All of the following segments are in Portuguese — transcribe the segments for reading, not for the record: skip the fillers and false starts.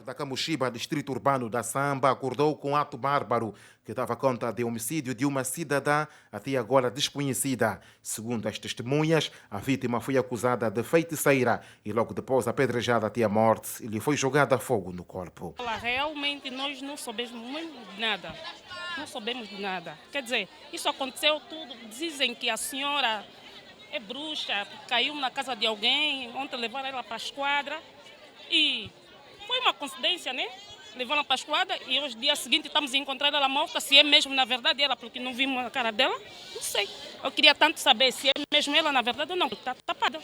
da Camuxiba, distrito urbano da Samba, acordou com um ato bárbaro que dava conta de homicídio de uma cidadã até agora desconhecida. Segundo as testemunhas, a vítima foi acusada de feiticeira e logo depois apedrejada até a morte e lhe foi jogada fogo no corpo. Realmente nós não soubemos de nada. Não soubemos de nada. Quer dizer, isso aconteceu tudo. Dizem que a senhora é bruxa, caiu na casa de alguém, ontem levaram ela para a esquadra e foi uma coincidência, né? Levaram para a esquadra e hoje, dia seguinte, estamos a encontrar ela morta. Se é mesmo, na verdade, ela, porque não vimos a cara dela, não sei. Eu queria tanto saber se é mesmo ela, na verdade, ou não, porque está tapada.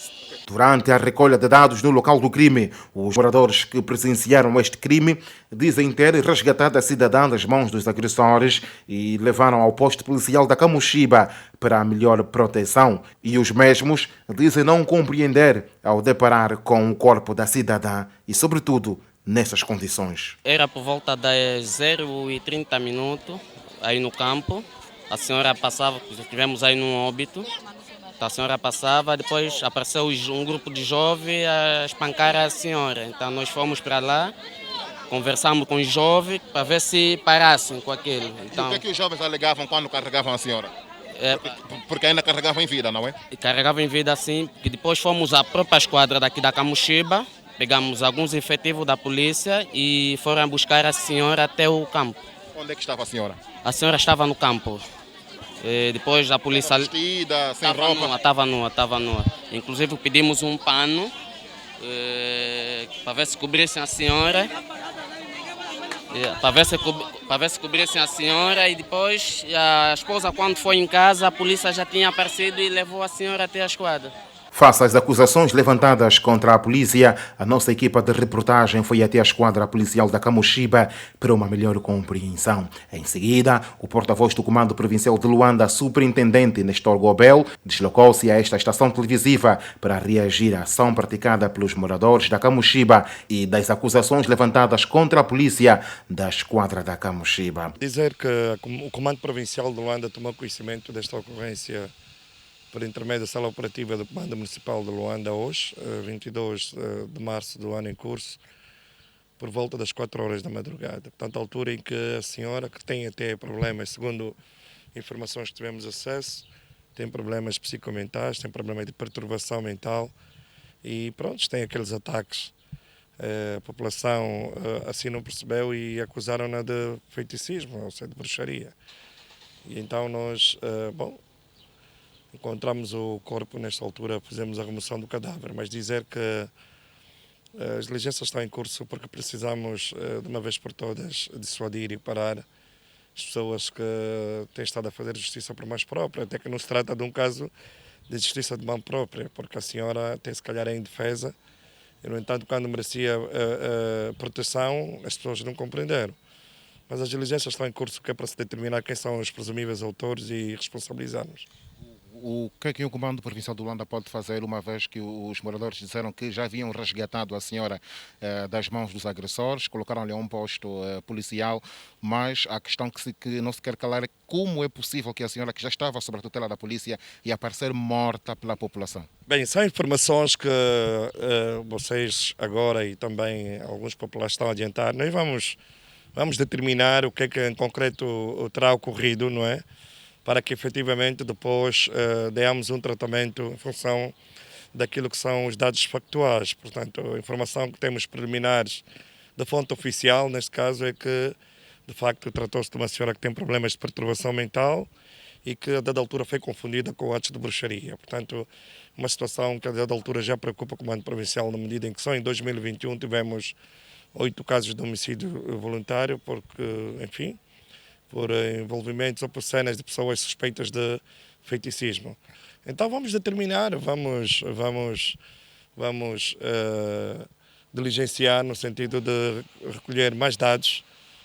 Durante a recolha de dados no local do crime, os moradores que presenciaram este crime dizem ter resgatado a cidadã das mãos dos agressores e levaram ao posto policial da Camuxiba para a melhor proteção. E os mesmos dizem não compreender ao deparar com o corpo da cidadã e, sobretudo, nessas condições. Era por volta das 0h30 aí no campo. A senhora passava, estivemos aí num óbito. A senhora passava, depois apareceu um grupo de jovens a espancar a senhora. Então nós fomos para lá, conversamos com os jovens para ver se parassem com aquilo. Então, e o que os jovens alegavam quando carregavam a senhora? Porque ainda carregavam em vida, não é? Carregavam em vida, sim. E depois fomos à própria esquadra daqui da Camuxiba, pegamos alguns efetivos da polícia e foram buscar a senhora até o campo. Onde é que estava a senhora? A senhora estava no campo. Depois a polícia... Vestida, sem roupa? Estava nua. Inclusive pedimos um pano para ver se cobrissem a senhora. Para ver se cobrissem a senhora e depois a esposa, quando foi em casa, a polícia já tinha aparecido e levou a senhora até a esquadra. Face às acusações levantadas contra a polícia, a nossa equipa de reportagem foi até a esquadra policial da Camuxiba para uma melhor compreensão. Em seguida, o porta-voz do Comando Provincial de Luanda, superintendente Nestor Gobel, deslocou-se a esta estação televisiva para reagir à ação praticada pelos moradores da Camuxiba e das acusações levantadas contra a polícia da esquadra da Camuxiba. Dizer que o Comando Provincial de Luanda tomou conhecimento desta ocorrência por intermédio da Sala Operativa do Comando Municipal de Luanda hoje, 22 de março do ano em curso, por volta das 4 horas da madrugada. Portanto, a altura em que a senhora, que tem até problemas, segundo informações que tivemos acesso, tem problemas psicomentais, tem problema de perturbação mental e pronto, tem aqueles ataques. A população assim não percebeu e acusaram-na de feiticismo, ou seja, de bruxaria. E então nós, encontramos o corpo nesta altura, fizemos a remoção do cadáver, mas dizer que as diligências estão em curso porque precisamos, de uma vez por todas, dissuadir e parar as pessoas que têm estado a fazer justiça por mão própria, até que não se trata de um caso de justiça de mão própria, porque a senhora até se calhar é indefesa, e no entanto, quando merecia proteção, as pessoas não compreenderam. Mas as diligências estão em curso que é para se determinar quem são os presumíveis autores e responsabilizar-nos. O que é que o Comando Provincial de Luanda pode fazer, uma vez que os moradores disseram que já haviam resgatado a senhora das mãos dos agressores, colocaram-lhe a um posto policial, mas a questão que não se quer calar é como é possível que a senhora, que já estava sob a tutela da polícia, ia aparecer morta pela população? Bem, são informações que vocês agora e também alguns populares estão a adiantar. Nós vamos determinar o que é que em concreto terá ocorrido, não é? Para que efetivamente depois demos um tratamento em função daquilo que são os dados factuais. Portanto, a informação que temos preliminares da fonte oficial, neste caso, é que de facto tratou-se de uma senhora que tem problemas de perturbação mental e que a dada altura foi confundida com atos de bruxaria. Portanto, uma situação que a dada altura já preocupa o Comando Provincial na medida em que só em 2021 tivemos 8 casos de homicídio voluntário, porque, enfim, por envolvimentos ou por cenas de pessoas suspeitas de feiticismo. Então vamos determinar, vamos diligenciar no sentido de recolher mais dados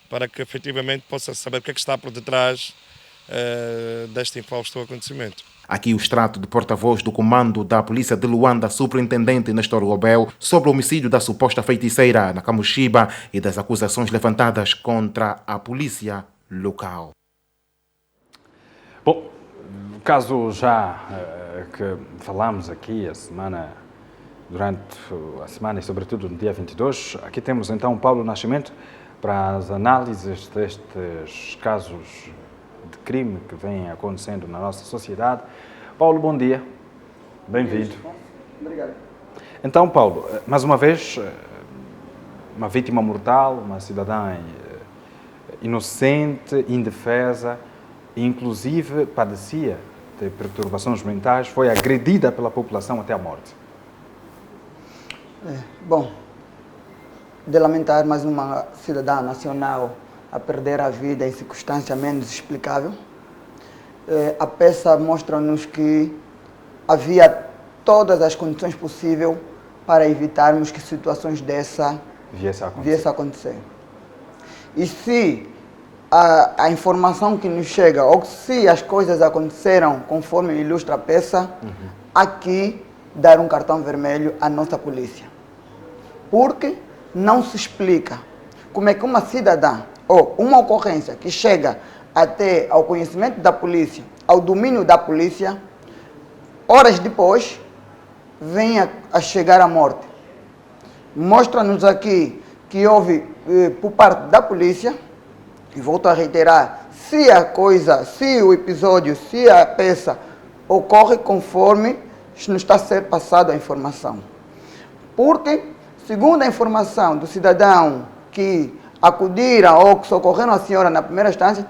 para que efetivamente possa saber o que é que está por detrás deste infausto acontecimento. Aqui o extrato de porta-voz do Comando da Polícia de Luanda, superintendente Nestor Gobel, sobre o homicídio da suposta feiticeira na Camuxiba e das acusações levantadas contra a polícia local. Bom, o caso já que falámos aqui a semana durante a semana e, sobretudo, no dia 22. Aqui temos, então, Paulo Nascimento para as análises destes casos de crime que vêm acontecendo na nossa sociedade. Paulo, bom dia. Bem-vindo. Obrigado. Então, Paulo, mais uma vez, uma vítima mortal, uma cidadã inocente, indefesa, inclusive padecia de perturbações mentais, foi agredida pela população até a morte. Bom, de lamentar mais uma cidadã nacional a perder a vida em circunstância menos explicável. A peça mostra-nos que havia todas as condições possíveis para evitarmos que situações dessa viesse a acontecer. E se a informação que nos chega, ou se as coisas aconteceram conforme ilustra a peça, aqui dar um cartão vermelho à nossa polícia. Porque não se explica como é que uma cidadã ou uma ocorrência que chega até ao conhecimento da polícia, ao domínio da polícia, horas depois, venha a chegar à morte. Mostra-nos aqui que houve, por parte da polícia, e volto a reiterar, se o episódio, se a peça ocorre conforme nos está a ser passado a informação. Porque, segundo a informação do cidadão que acudiram ou que socorreram a senhora na primeira instância,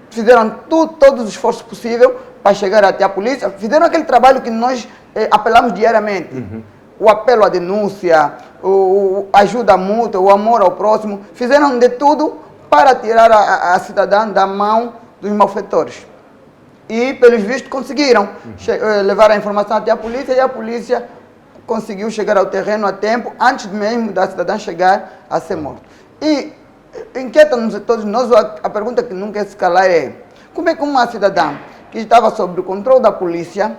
fizeram todos os esforços possíveis para chegar até a polícia, fizeram aquele trabalho que nós apelamos diariamente. O apelo à denúncia, a ajuda mútua, o amor ao próximo, fizeram de tudo para tirar a cidadã da mão dos malfeitores. E, pelos vistos, conseguiram levar a informação até a polícia, e a polícia conseguiu chegar ao terreno a tempo, antes mesmo da cidadã chegar a ser morta. E inquieta-nos a todos nós, a pergunta que não quer se calar é: como é que uma cidadã que estava sob o controle da polícia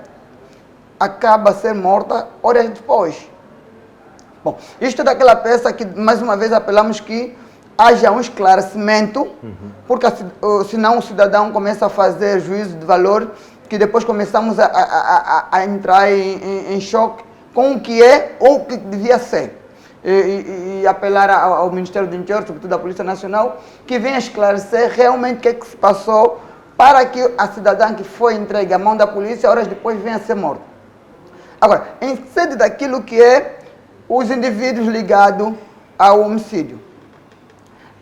acaba a ser morta horas depois? Bom, isto é daquela peça que, mais uma vez, apelamos que haja um esclarecimento, porque senão o cidadão começa a fazer juízo de valor, que depois começamos a entrar em choque com o que é ou o que devia ser. E apelar ao Ministério do Interior, sobretudo à Polícia Nacional, que venha esclarecer realmente o que é que se passou para que a cidadã que foi entregue à mão da polícia, horas depois, venha a ser morta. Agora, em sede daquilo que é os indivíduos ligados ao homicídio,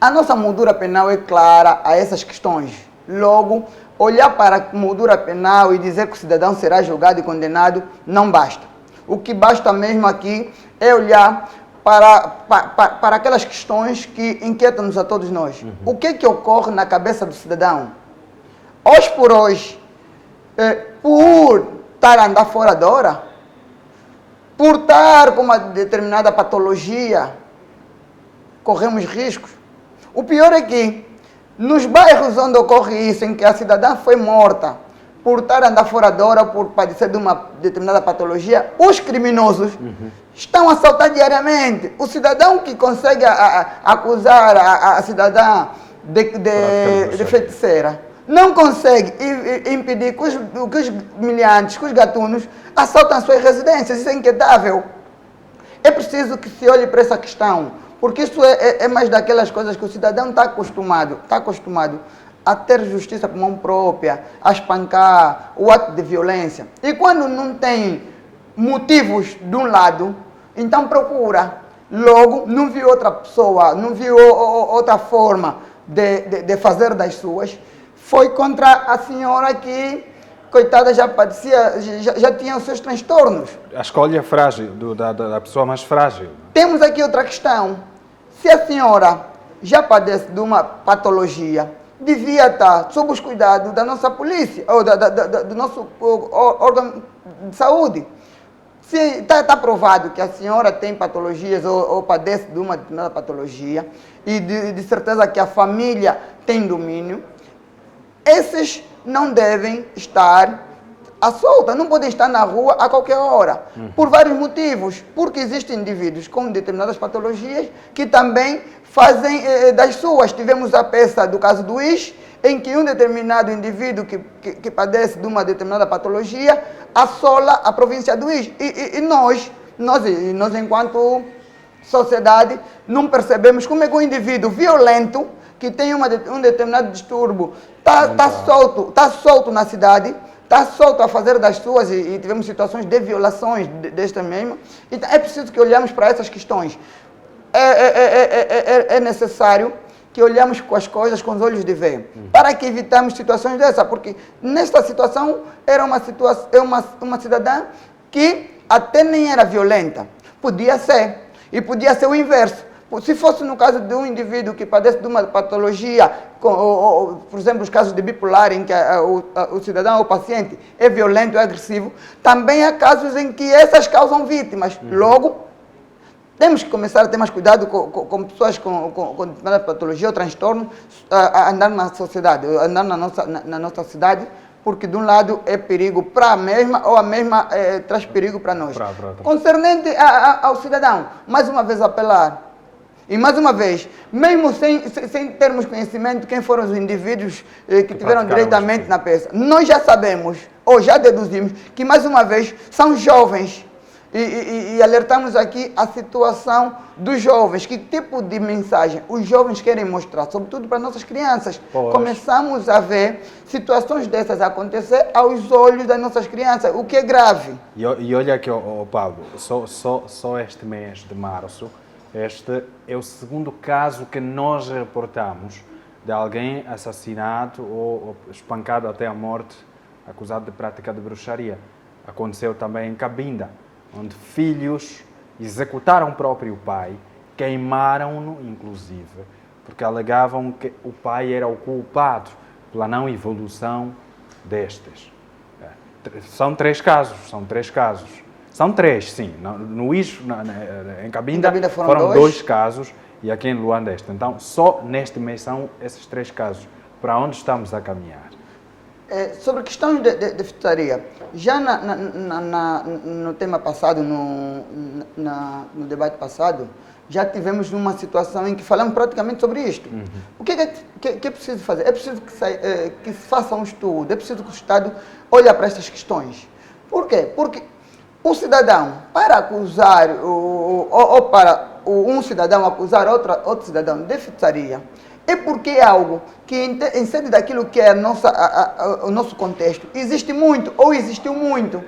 a nossa moldura penal é clara a essas questões. Logo, olhar para a moldura penal e dizer que o cidadão será julgado e condenado não basta. O que basta mesmo aqui é olhar para aquelas questões que inquietam-nos a todos nós. O que é que ocorre na cabeça do cidadão? Hoje por hoje, por estar a andar fora da hora, por estar com uma determinada patologia, corremos riscos. O pior é que, nos bairros onde ocorre isso, em que a cidadã foi morta por estar a andar fora da hora, por padecer de uma determinada patologia, os criminosos estão a assaltar diariamente. O cidadão que consegue acusar a cidadã de feiticeira não consegue impedir que os miliantes, que os gatunos, assaltam as suas residências. Isso é inquietável. É preciso que se olhe para essa questão, porque isso é mais daquelas coisas que o cidadão está acostumado a ter justiça por mão própria, a espancar, o ato de violência. E quando não tem motivos de um lado, então procura. Logo, não viu outra pessoa, não viu outra forma de fazer das suas. Foi contra a senhora que, coitada, já padecia, já tinha os seus transtornos. A escolha frágil, da pessoa mais frágil. Temos aqui outra questão. Se a senhora já padece de uma patologia, devia estar sob os cuidados da nossa polícia, ou do nosso órgão de saúde. Se está provado que a senhora tem patologias ou padece de uma determinada patologia, e de certeza que a família tem domínio, esses não devem estar à solta, não podem estar na rua a qualquer hora, por vários motivos. Porque existem indivíduos com determinadas patologias que também fazem das suas. Tivemos a peça do caso do Is, em que um determinado indivíduo que padece de uma determinada patologia assola a província do Ís. E nós enquanto sociedade, não percebemos como é que um indivíduo violento que tem um determinado distúrbio está solto na cidade, está solto a fazer das suas, e tivemos situações de violações desta mesma. Então é preciso que olhemos para essas questões. É necessário que olhemos com as coisas com os olhos de ver, para que evitamos situações dessa, porque nesta situação era uma cidadã que até nem era violenta, podia ser, e podia ser o inverso. Se fosse no caso de um indivíduo que padece de uma patologia, por exemplo, os casos de bipolar, em que o cidadão ou o paciente é violento, é agressivo, também há casos em que essas causam vítimas. Logo, temos que começar a ter mais cuidado com pessoas com determinada patologia ou transtorno a andar na sociedade, a andar na nossa cidade, porque de um lado é perigo para a mesma, ou a mesma traz perigo para nós. Concernente ao cidadão, mais uma vez apelar, e mais uma vez, mesmo sem termos conhecimento de quem foram os indivíduos que tiveram diretamente na peça, nós já sabemos, ou já deduzimos, que mais uma vez são jovens. E alertamos aqui a situação dos jovens. Que tipo de mensagem os jovens querem mostrar, sobretudo para nossas crianças? Começamos a ver situações dessas acontecer aos olhos das nossas crianças, o que é grave. E olha aqui, Pablo, só este mês de março, este é o segundo caso que nós reportamos de alguém assassinado ou espancado até a morte, acusado de prática de bruxaria. Aconteceu também em Cabinda, onde filhos executaram o próprio pai, queimaram-no, inclusive, porque alegavam que o pai era o culpado pela não evolução destes. São três casos. São três, sim. No Ixo, em Cabinda foram dois casos e aqui em Luanda este. Então, só neste mês são esses três casos. Para onde estamos a caminhar? Sobre a questão de feitiçaria, já no tema passado, no debate passado, já tivemos uma situação em que falamos praticamente sobre isto. O que é preciso fazer? É preciso que se faça um estudo, é preciso que o Estado olhe para estas questões. Por quê? Porque o cidadão, para acusar, ou para um cidadão acusar outro cidadão de feitiçaria, é porque é algo que, em sede daquilo que é o nosso contexto, existe muito, ou existiu muito.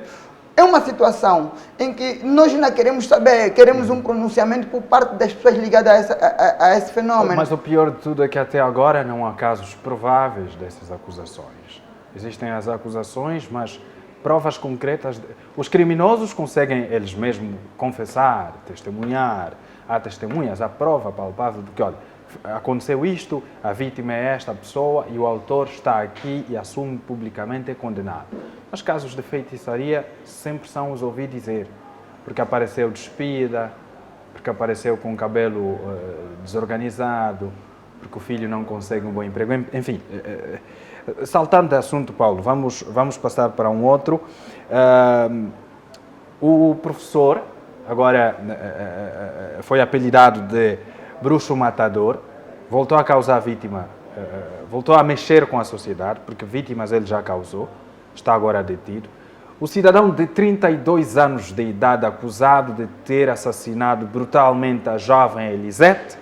É uma situação em que nós não queremos saber, queremos um pronunciamento por parte das pessoas ligadas a esse fenômeno. Mas o pior de tudo é que até agora não há casos prováveis dessas acusações. Existem as acusações, mas provas concretas. Os criminosos conseguem eles mesmos confessar, testemunhar. Há testemunhas, há prova palpável de que, olha, aconteceu isto, a vítima é esta pessoa e o autor está aqui e assume publicamente é condenado. Mas casos de feitiçaria sempre são os ouvi dizer, porque apareceu despida, porque apareceu com o cabelo desorganizado, porque o filho não consegue um bom emprego, enfim. Saltando de assunto, Paulo, vamos passar para um outro. O professor, agora foi apelidado de bruxo matador, voltou a causar vítima, voltou a mexer com a sociedade, porque vítimas ele já causou, está agora detido. O cidadão de 32 anos de idade, acusado de ter assassinado brutalmente a jovem Elisete,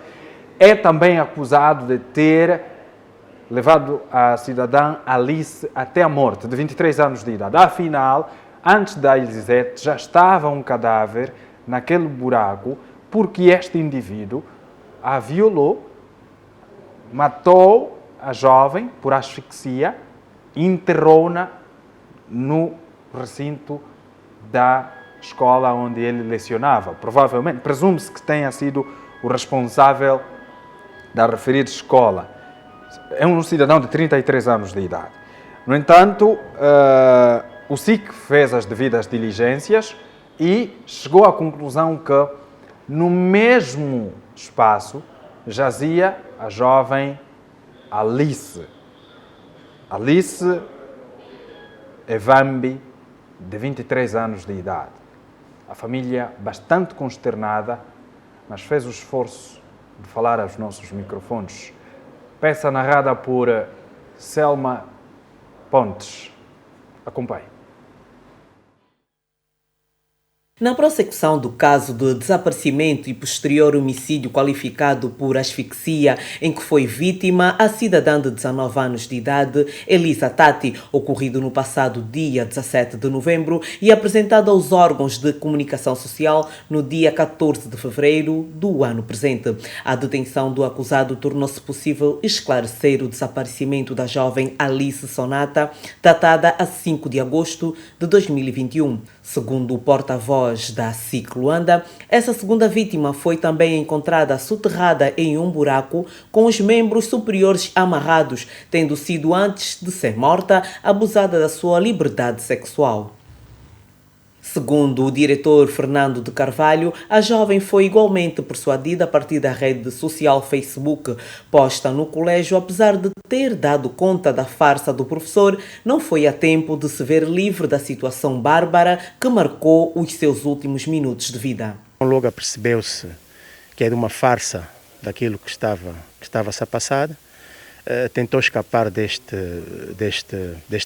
é também acusado de ter levado a cidadã Alice até a morte, de 23 anos de idade. Afinal, antes da Elisete já estava um cadáver naquele buraco, porque este indivíduo a violou, matou a jovem por asfixia e enterrou-na no recinto da escola onde ele lecionava. Provavelmente, presume-se que tenha sido o responsável da referida escola. É um cidadão de 33 anos de idade. No entanto, o SIC fez as devidas diligências e chegou à conclusão que no mesmo espaço jazia a jovem Alice. Alice Evambi, de 23 anos de idade. A família bastante consternada, mas fez o esforço de falar aos nossos microfones. Peça narrada por Selma Pontes. Acompanhe. Na prossecução do caso de desaparecimento e posterior homicídio qualificado por asfixia, em que foi vítima a cidadã de 19 anos de idade, Elisa Tati, ocorrido no passado dia 17 de novembro e apresentado aos órgãos de comunicação social no dia 14 de fevereiro do ano presente. A detenção do acusado tornou-se possível esclarecer o desaparecimento da jovem Alice Sonata, datada a 5 de agosto de 2021. Segundo o porta-voz da SIC Luanda, essa segunda vítima foi também encontrada soterrada em um buraco com os membros superiores amarrados, tendo sido, antes de ser morta, abusada da sua liberdade sexual. Segundo o diretor Fernando de Carvalho, a jovem foi igualmente persuadida a partir da rede social Facebook posta no colégio. Apesar de ter dado conta da farsa do professor, não foi a tempo de se ver livre da situação bárbara que marcou os seus últimos minutos de vida. Logo percebeu-se que era uma farsa daquilo que estava-se a passar. Tentou escapar deste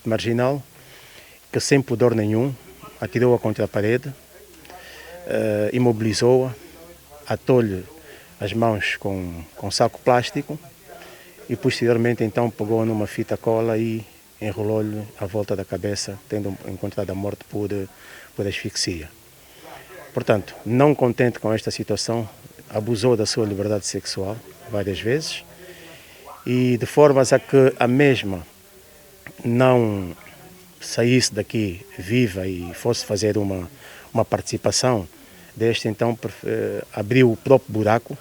marginal, que sem pudor nenhum atirou-a contra a parede, imobilizou-a, atou-lhe as mãos com saco plástico e posteriormente então pegou-a numa fita cola e enrolou-lhe à volta da cabeça, tendo encontrado a morte por asfixia. Portanto, não contente com esta situação, abusou da sua liberdade sexual várias vezes e de formas a que a mesma não saísse daqui viva e fosse fazer uma participação deste, então abriu o próprio buraco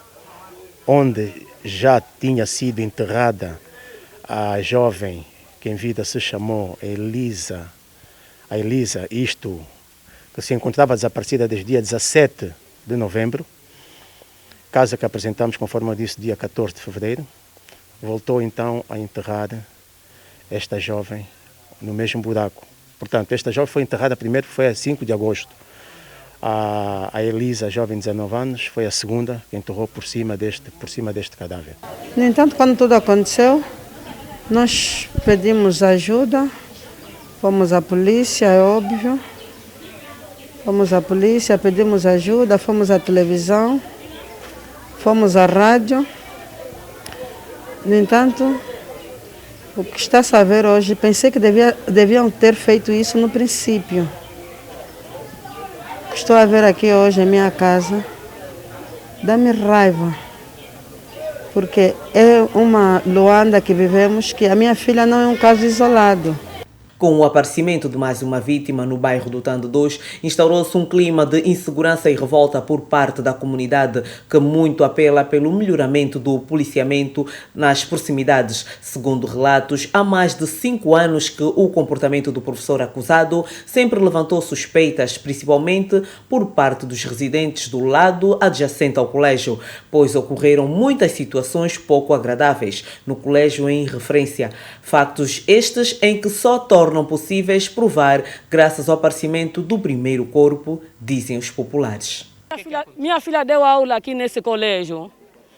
onde já tinha sido enterrada a jovem que em vida se chamou Elisa, isto que se encontrava desaparecida desde dia 17 de novembro, caso que apresentamos, conforme eu disse, dia 14 de fevereiro, voltou então a enterrar esta jovem no mesmo buraco. Portanto, esta jovem foi enterrada primeiro, foi a 5 de agosto. A Elisa, jovem de 19 anos, foi a segunda que enterrou por cima deste cadáver. No entanto, quando tudo aconteceu, nós pedimos ajuda, fomos à polícia, é óbvio. Fomos à polícia, pedimos ajuda, fomos à televisão, fomos à rádio. No entanto, o que está-se a ver hoje, pensei que deviam ter feito isso no princípio. O que estou a ver aqui hoje em minha casa dá-me raiva, porque é uma Luanda que vivemos, que a minha filha não é um caso isolado. Com o aparecimento de mais uma vítima no bairro do Tando 2, instaurou-se um clima de insegurança e revolta por parte da comunidade, que muito apela pelo melhoramento do policiamento nas proximidades. Segundo relatos, há mais de 5 anos que o comportamento do professor acusado sempre levantou suspeitas, principalmente por parte dos residentes do lado adjacente ao colégio, pois ocorreram muitas situações pouco agradáveis no colégio em referência. Factos estes em que só tornam possíveis provar graças ao aparecimento do primeiro corpo, dizem os populares. Minha filha deu aula aqui nesse colégio.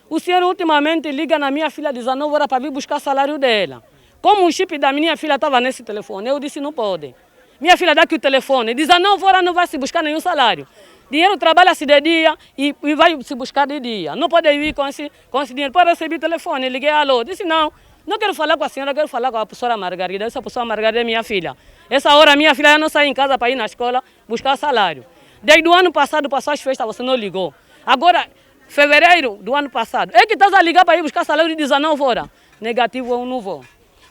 O senhor ultimamente liga na minha filha 19 horas para vir buscar salário dela. Como o chip da minha filha estava nesse telefone, eu disse não pode. Minha filha dá aqui o telefone, 19 horas não vai se buscar nenhum salário. Dinheiro trabalha-se de dia e vai se buscar de dia. Não pode ir com esse dinheiro. Pode receber o telefone, liguei alô, disse não. Não quero falar com a senhora, quero falar com a professora Margarida. Essa professora Margarida é minha filha. Essa hora minha filha já não sai em casa para ir na escola buscar salário. Desde o ano passado passou as festas, você não ligou. Agora, fevereiro do ano passado, é que estás a ligar para ir buscar salário de 19 horas. Negativo, eu não vou.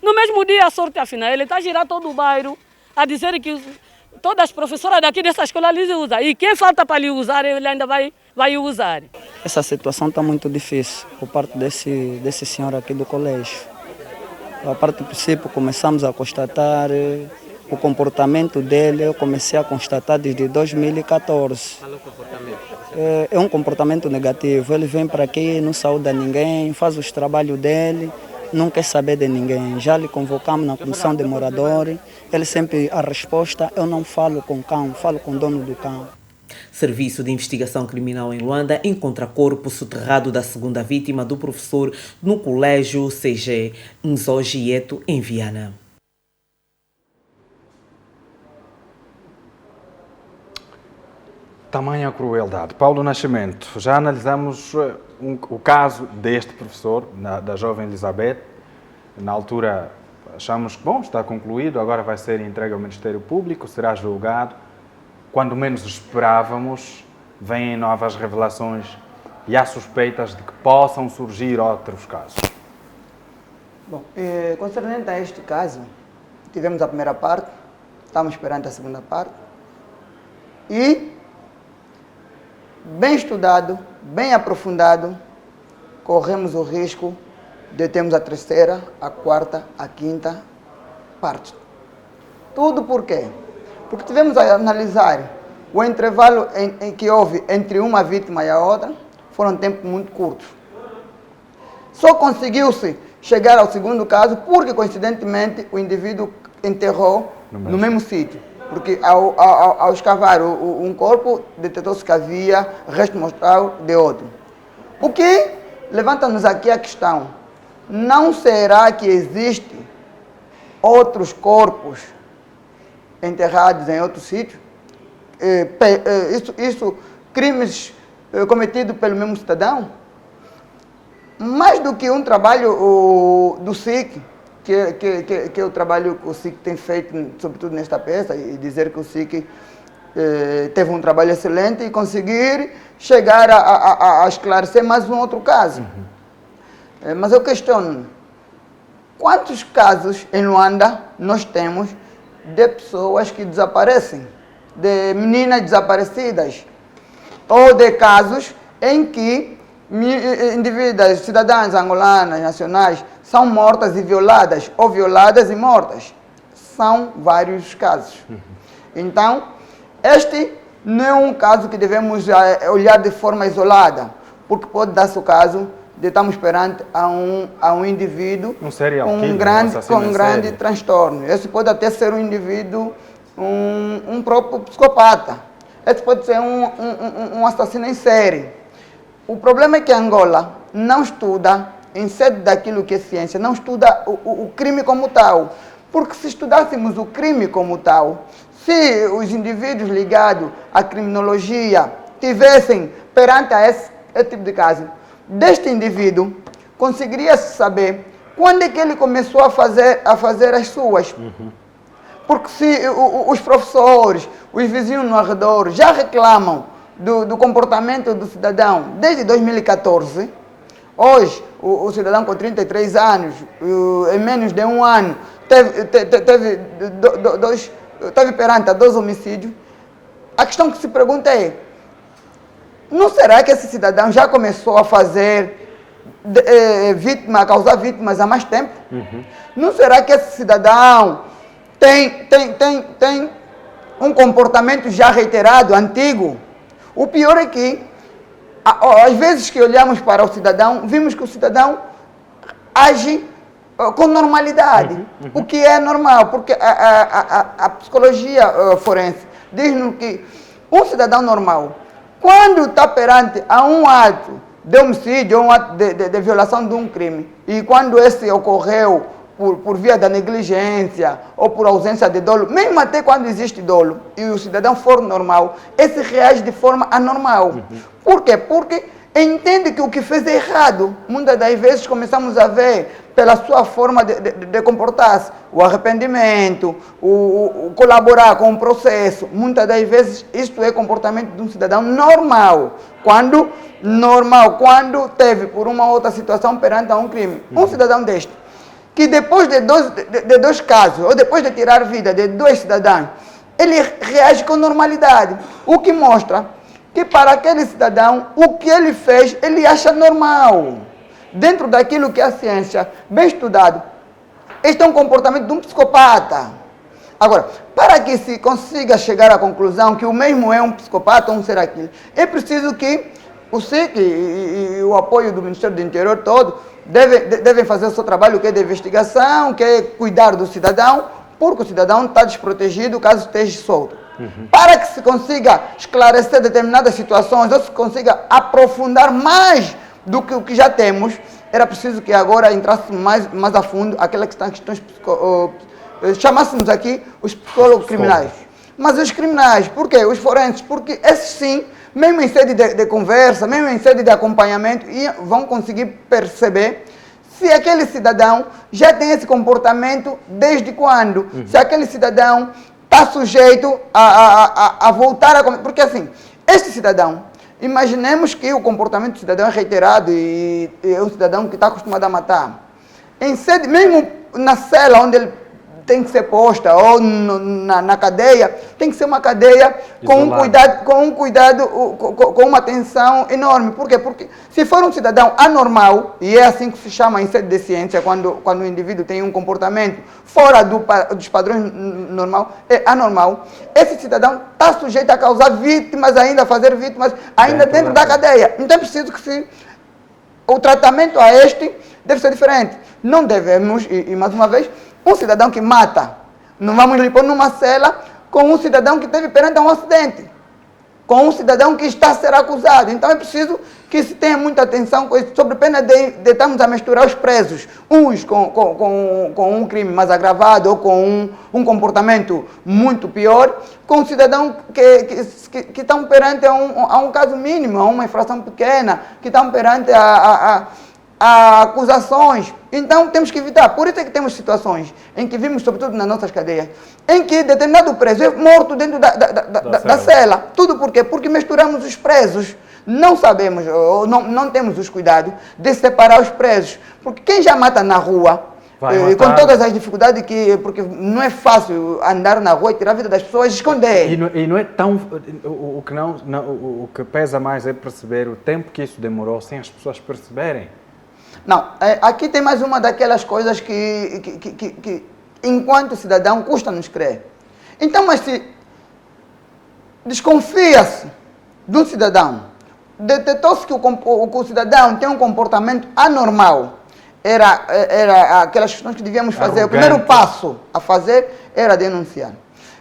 No mesmo dia, a sorte afinal, ele está a girar todo o bairro a dizer que todas as professoras daqui dessa escola lhe usam. E quem falta para lhe usar, ele ainda vai usar. Essa situação está muito difícil por parte desse senhor aqui do colégio. A parte do princípio começamos a constatar o comportamento dele, eu comecei a constatar desde 2014. É um comportamento negativo, ele vem para aqui, não saúda ninguém, faz os trabalhos dele, não quer saber de ninguém. Já lhe convocamos na comissão de moradores, ele sempre a resposta, eu não falo com cão, falo com o dono do cão. Serviço de Investigação Criminal em Luanda encontra corpo soterrado da segunda vítima do professor no colégio CG Nzogieto, em Viana. Tamanha crueldade. Paulo Nascimento, já analisamos o caso deste professor, da jovem Elizabeth. Na altura achamos que, bom, está concluído, agora vai ser entregue ao Ministério Público, será julgado. Quando menos esperávamos, vêm novas revelações e há suspeitas de que possam surgir outros casos. Bom, concernente a este caso, tivemos a primeira parte, estamos esperando a segunda parte e, bem estudado, bem aprofundado, corremos o risco de termos a terceira, a quarta, a quinta parte. Tudo por quê? Porque tivemos a analisar o intervalo em que houve entre uma vítima e a outra, foram tempos muito curtos. Só conseguiu-se chegar ao segundo caso porque, coincidentemente, o indivíduo enterrou no mesmo sítio. Porque ao escavar um corpo, detectou-se que havia resto mortal de outro. O que levanta-nos aqui a questão: não será que existem outros corpos enterrados em outro sítio? Crimes cometidos pelo mesmo cidadão? Mais do que um trabalho do SIC, que é o trabalho que o SIC tem feito, sobretudo nesta peça, e dizer que o SIC teve um trabalho excelente e conseguir chegar a esclarecer mais um outro caso. Mas eu questiono, quantos casos em Luanda nós temos de pessoas que desaparecem, de meninas desaparecidas, ou de casos em que indivíduos, cidadãs angolanas, nacionais, são mortas e violadas, ou violadas e mortas? São vários casos. Então, este não é um caso que devemos olhar de forma isolada, porque pode dar-se o caso de estarmos perante a um indivíduo com um grande transtorno. Esse pode até ser um indivíduo, um próprio psicopata. Esse pode ser um assassino em série. O problema é que Angola não estuda, em sede daquilo que é ciência, não estuda o crime como tal. Porque se estudássemos o crime como tal, se os indivíduos ligados à criminologia tivessem perante a esse tipo de caso, deste indivíduo, conseguiria-se saber quando é que ele começou a fazer as suas. Porque se os professores, os vizinhos no arredor já reclamam do comportamento do cidadão desde 2014, hoje o cidadão com 33 anos, em menos de um ano, teve perante a 2 homicídios. A questão que se pergunta é: não será que esse cidadão já começou a fazer a causar vítimas há mais tempo? Não será que esse cidadão tem um comportamento já reiterado, antigo? O pior é que, às vezes que olhamos para o cidadão, vimos que o cidadão age com normalidade, o que é normal, porque a psicologia forense diz-nos que um cidadão normal, quando está perante a um ato de homicídio ou um ato de violação de um crime, e quando esse ocorreu por via da negligência ou por ausência de dolo, mesmo até quando existe dolo, e o cidadão for normal, esse reage de forma anormal. Por quê? Porque entende que o que fez é errado. Muitas das vezes começamos a ver pela sua forma de comportar-se, o arrependimento, o colaborar com o processo. Muitas das vezes isto é comportamento de um cidadão normal, quando teve por uma outra situação perante a um crime. Um cidadão deste, que depois de dois casos, ou depois de tirar vida de 2 cidadãos, ele reage com normalidade, o que mostra que para aquele cidadão, o que ele fez, ele acha normal. Dentro daquilo que é a ciência, bem estudado, este é um comportamento de um psicopata. Agora, para que se consiga chegar à conclusão que o mesmo é um psicopata ou um serial killer, é preciso que o SIC e o apoio do Ministério do Interior todo devem fazer o seu trabalho, que é de investigação, que é cuidar do cidadão, porque o cidadão está desprotegido caso esteja solto. Para que se consiga esclarecer determinadas situações ou se consiga aprofundar mais do que o que já temos, era preciso que agora entrasse mais a fundo aquelas questões, chamássemos aqui os psicólogos criminais. Mas os criminais, por quê? Os forenses, porque esses sim, mesmo em sede de conversa, mesmo em sede de acompanhamento, vão conseguir perceber se aquele cidadão já tem esse comportamento desde quando, se aquele cidadão está sujeito a voltar a cometer. Porque assim, este cidadão, imaginemos que o comportamento do cidadão é reiterado e é um cidadão que está acostumado a matar. Em sede, mesmo na cela onde ele tem que ser posta, ou na cadeia, tem que ser uma cadeia com um cuidado, com uma atenção enorme. Por quê? Porque se for um cidadão anormal, e é assim que se chama em sede de ciência, quando o indivíduo tem um comportamento fora dos padrões normal, é anormal, esse cidadão está sujeito a causar vítimas ainda, a fazer vítimas ainda dentro da cadeia. Então é preciso que o tratamento a este deve ser diferente. Não devemos, e mais uma vez, um cidadão que mata, não vamos lhe pôr numa cela com um cidadão que esteve perante um acidente, com um cidadão que está a ser acusado. Então é preciso que se tenha muita atenção com isso, sobre pena de estarmos a misturar os presos, uns com um crime mais agravado ou com um comportamento muito pior, com um cidadão que estão perante a um caso mínimo, a uma infração pequena, que estão perante a acusações. Então temos que evitar. Por isso é que temos situações em que vimos, sobretudo nas nossas cadeias, em que determinado preso é morto dentro da cela. Tudo por quê? Porque misturamos os presos. Não sabemos, ou não temos os cuidados de separar os presos. Porque quem já mata na rua, com todas as dificuldades, porque não é fácil andar na rua e tirar a vida das pessoas e esconder. E não é tão... O que pesa mais é perceber o tempo que isso demorou sem as pessoas perceberem. Não, aqui tem mais uma daquelas coisas que enquanto cidadão, custa-nos crer. Então, mas se desconfia-se de um cidadão, detectou-se que o cidadão tem um comportamento anormal, era aquelas questões que devíamos fazer. O primeiro passo a fazer era denunciar.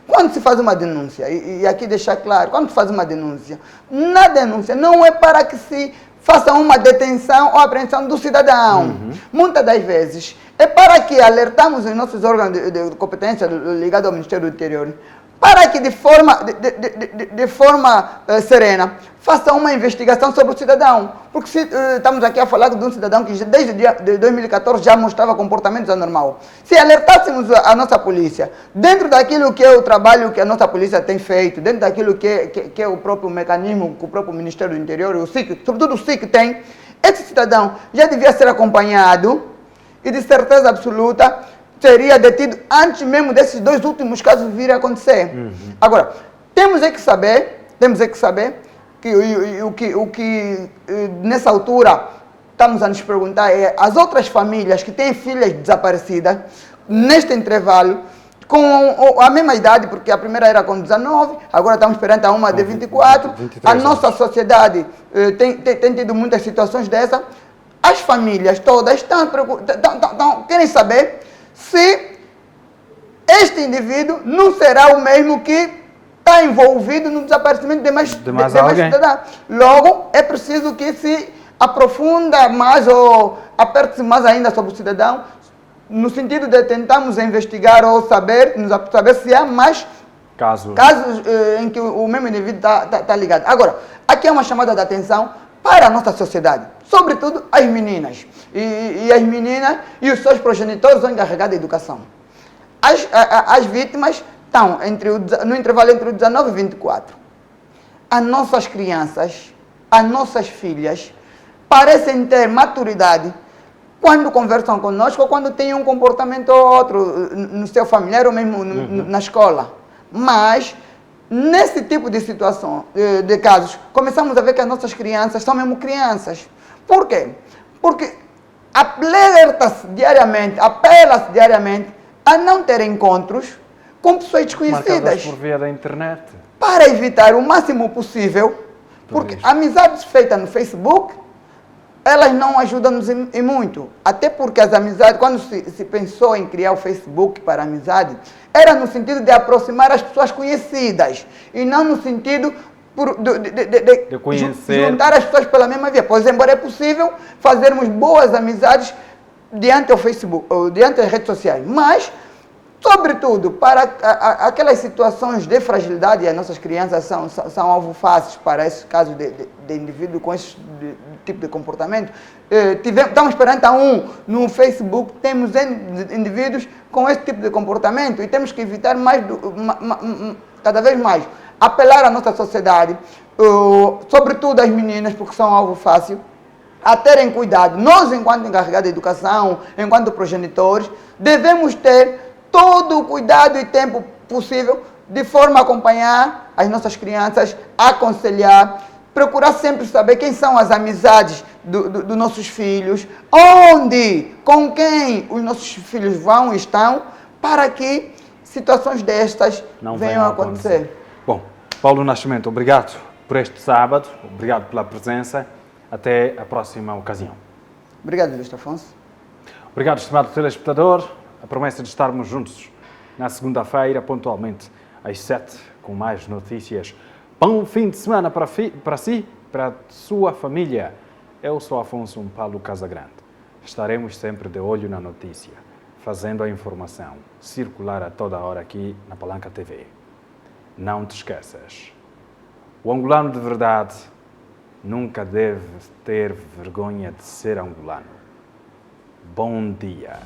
Quando se faz uma denúncia, e aqui deixar claro, quando se faz uma denúncia, na denúncia não é para que se faça uma detenção ou apreensão do cidadão. Muitas das vezes é para que alertamos os nossos órgãos de competência ligados ao Ministério do Interior, para que de forma serena faça uma investigação sobre o cidadão. Porque se estamos aqui a falar de um cidadão que desde 2014 já mostrava comportamentos anormais. Se alertássemos a nossa polícia, dentro daquilo que é o trabalho que a nossa polícia tem feito, dentro daquilo que é o próprio mecanismo que o próprio Ministério do Interior, o SIC, sobretudo o SIC tem, esse cidadão já devia ser acompanhado e de certeza absoluta seria detido antes mesmo desses dois últimos casos virem a acontecer. Agora, temos que saber que o que nessa altura estamos a nos perguntar é as outras famílias que têm filhas desaparecidas, neste intervalo, com a mesma idade, porque a primeira era com 19, agora estamos perante a uma de 24, a nossa sociedade tem tido muitas situações dessa. As famílias todas querem saber se este indivíduo não será o mesmo que está envolvido no desaparecimento de mais cidadãos. Logo, é preciso que se aprofunda mais ou aperte-se mais ainda sobre o cidadão, no sentido de tentarmos investigar ou saber se há mais casos em que o mesmo indivíduo está ligado. Agora, aqui é uma chamada de atenção para a nossa sociedade, sobretudo as meninas. E as meninas e os seus progenitores são encarregados de educação. As vítimas estão no intervalo entre o 19 e 24. As nossas crianças, as nossas filhas, parecem ter maturidade quando conversam conosco ou quando têm um comportamento ou outro no seu familiar ou mesmo na escola. Mas, nesse tipo de situação, de casos, começamos a ver que as nossas crianças são mesmo crianças. Por quê? Porque alerta-se diariamente, apela-se diariamente a não ter encontros com pessoas desconhecidas. Marcadas por via da internet. Para evitar o máximo possível, porque amizades feitas no Facebook elas não ajudam-nos em muito. Até porque as amizades, quando se pensou em criar o Facebook para amizade, era no sentido de aproximar as pessoas conhecidas e não no sentido de conhecer, juntar as pessoas pela mesma via. Pois, embora é possível fazermos boas amizades diante do Facebook, ou diante das redes sociais, mas, sobretudo, para aquelas situações de fragilidade, e as nossas crianças são alvo fáceis para esses casos de indivíduo com esse tipo de comportamento. Estamos perante no Facebook, temos indivíduos com esse tipo de comportamento e temos que evitar cada vez mais apelar à nossa sociedade, sobretudo as meninas, porque são alvo fácil, a terem cuidado. Nós, enquanto encarregados de educação, enquanto progenitores, devemos ter todo o cuidado e tempo possível de forma a acompanhar as nossas crianças, aconselhar, procurar sempre saber quem são as amizades dos nossos filhos, onde, com quem os nossos filhos vão e estão, para que situações destas não venham a acontecer. Bom, Paulo Nascimento, obrigado por este sábado, obrigado pela presença. Até a próxima ocasião. Obrigado, Luís Afonso. Obrigado, estimado telespectador. A promessa de estarmos juntos na segunda-feira, pontualmente, às 7, com mais notícias. Bom fim de semana para si, para a sua família. Eu sou Afonso Paulo Casagrande. Estaremos sempre de olho na notícia, fazendo a informação circular a toda hora aqui na Palanca TV. Não te esqueças, o angolano de verdade nunca deve ter vergonha de ser angolano. Bom dia.